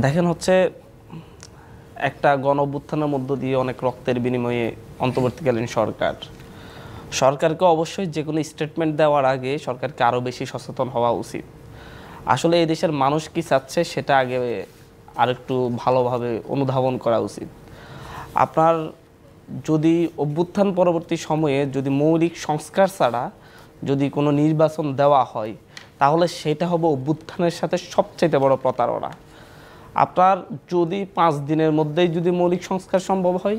দেখেন হচ্ছে একটা গণ-অভ্যুত্থানের মধ্য দিয়ে অনেক রক্তের বিনিময়ে অন্তর্বর্তীকালীন সরকারকে অবশ্যই যে কোনো স্টেটমেন্ট দেওয়ার আগে সরকারকে আরও বেশি সচেতন হওয়া উচিত। আসলে এই দেশের মানুষ কি চাচ্ছে সেটা আগে আরেকটু ভালোভাবে অনুধাবন করা উচিত। আপনার যদি অভ্যুত্থান পরবর্তী সময়ে যদি মৌলিক সংস্কার ছাড়া যদি কোনো নির্বাচন দেওয়া হয় তাহলে সেটা হবে অভ্যুত্থানের সাথে সবচেয়ে বড় প্রতারণা। আপনার যদি 5 দিনের মধ্যেই যদি মৌলিক সংস্কার সম্ভব হয়,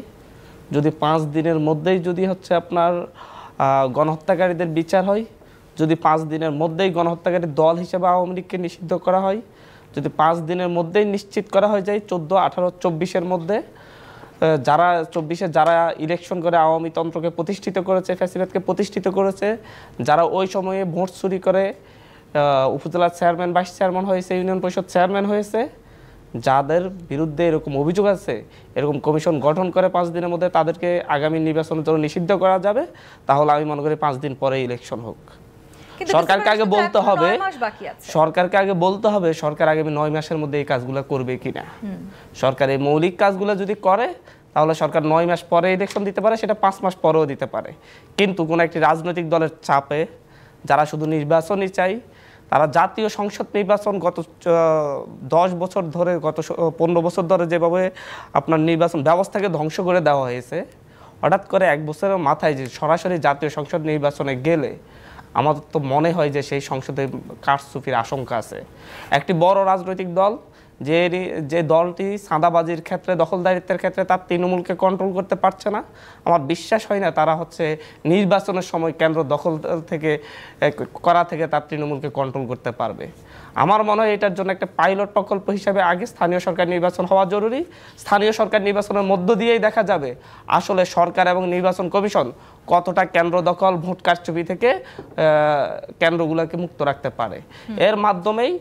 যদি 5 দিনের মধ্যেই যদি হচ্ছে আপনার গণহত্যাকারীদের বিচার হয়, যদি 5 দিনের মধ্যেই গণহত্যাকারী দল হিসেবে আওয়ামী লীগকে নিষিদ্ধ করা হয়, যদি 5 দিনের মধ্যেই নিশ্চিত করা হয়ে যায় 14, 18, 24-এর মধ্যে যারা 24-এ যারা ইলেকশন করে আওয়ামী তন্ত্রকে প্রতিষ্ঠিত করেছে, ফ্যাসিবাদকে প্রতিষ্ঠিত করেছে, যারা ওই সময়ে ভোট চুরি করে উপজেলার চেয়ারম্যান, ভাইস চেয়ারম্যান হয়েছে, ইউনিয়ন পরিষদ চেয়ারম্যান হয়েছে, যাদের বিরুদ্ধে এরকম অভিযোগ আছে, এরকম কমিশন গঠন করে 5 দিনের মধ্যে তাদেরকে আগামী নির্বাচনের জন্য নিষিদ্ধ করা যাবে, তাহলে আমি মনে করি 5 দিন পরে ইলেকশন হোক। সরকারকে আগে বলতে হবে সরকার আগামী 9 মাসের মধ্যে এই কাজগুলো করবে কিনা। সরকার এই মৌলিক কাজগুলো যদি করে তাহলে সরকার 9 মাস পরে ইলেকশন দিতে পারে, সেটা 5 মাস পরেও দিতে পারে। কিন্তু কোনো একটি রাজনৈতিক দলের চাপে যারা শুধু নির্বাচনই চাই, তারা জাতীয় সংসদ নির্বাচন গত 10 বছর ধরে, গত 15 বছর ধরে যেভাবে আপনার নির্বাচন ব্যবস্থাকে ধ্বংস করে দেওয়া হয়েছে, হঠাৎ করে 1 বছরের মাথায় যে সরাসরি জাতীয় সংসদ নির্বাচনে গেলে আমাদের তো মনে হয় যে সেই সংসদে কারচুপির আশঙ্কা আছে। একটি বড় রাজনৈতিক দল যে দলটি চাঁদাবাজির ক্ষেত্রে, দখলদারিত্বের ক্ষেত্রে তার তৃণমূলকে কন্ট্রোল করতে পারছে না, আমার বিশ্বাস হয় না তারা হচ্ছে নির্বাচনের সময় কেন্দ্র দখল থেকে করা থেকে তার তৃণমূলকে কন্ট্রোল করতে পারবে। আমার মনে হয় এটার জন্য একটা পাইলট প্রকল্প হিসাবে আগে স্থানীয় সরকার নির্বাচন হওয়া জরুরি। স্থানীয় সরকার নির্বাচনের মধ্য দিয়েই দেখা যাবে আসলে সরকার এবং নির্বাচন কমিশন কতটা কেন্দ্র দখল, ভোট কারচুপি থেকে কেন্দ্রগুলোকে মুক্ত রাখতে পারে। এর মাধ্যমেই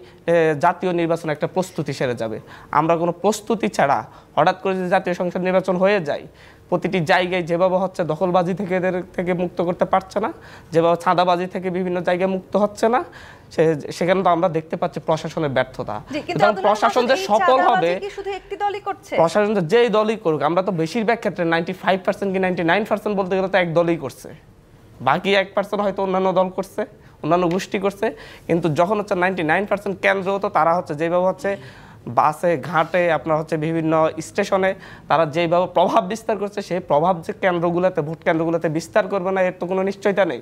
জাতীয় নির্বাচন একটা প্রস্তুতি সেরে যাবে। আমরা কোনো প্রস্তুতি ছাড়া হঠাৎ করে যদি জাতীয় সংসদ নির্বাচন হয়ে যায়, প্রতিটি জায়গায় যেভাবে হচ্ছে দখলবাজি থেকে এদের থেকে মুক্ত করতে পারছে না, যেভাবে চাঁদাবাজি থেকে বিভিন্ন জায়গায় মুক্ত হচ্ছে না, সেখানে তো আমরা দেখতে পাচ্ছি প্রশাসনের ব্যর্থতা। প্রশাসন যে সফল হবে, প্রশাসন যেই দলই করুক, আমরা তো বেশিরভাগ ক্ষেত্রে 95% কি 99% বলতে গেলে তো এক দলই করছে, বাকি 1% হয়তো অন্যান্য দল করছে, অন্যান্য গোষ্ঠী করছে। কিন্তু যখন হচ্ছে 99% কেন্দ্র, তো তারা হচ্ছে যেভাবে হচ্ছে বাসে, ঘাটে, আপনার হচ্ছে বিভিন্ন স্টেশনে তারা যেভাবে প্রভাব বিস্তার করছে, সেই প্রভাব যে কেন্দ্রগুলোতে, ভোট কেন্দ্রগুলোতে বিস্তার করবে না এর তো কোনো নিশ্চয়তা নেই।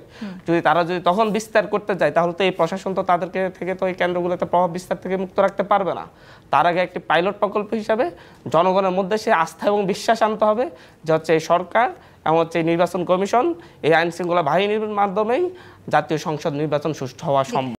তারা যদি তখন বিস্তার করতে যায় তাহলে তো এই প্রশাসন তো তাদেরকে থেকে তো এই কেন্দ্রগুলোতে প্রভাব বিস্তার থেকে মুক্ত রাখতে পারবে না। তার আগে একটি পাইলট প্রকল্প হিসাবে জনগণের মধ্যে সে আস্থা এবং বিশ্বাস আনতে হবে যে হচ্ছে এই সরকার এবং হচ্ছে এই নির্বাচন কমিশন, এই আইন শৃঙ্খলা বাহিনীর মাধ্যমেই জাতীয় সংসদ নির্বাচন সুষ্ঠু হওয়া সম্ভব।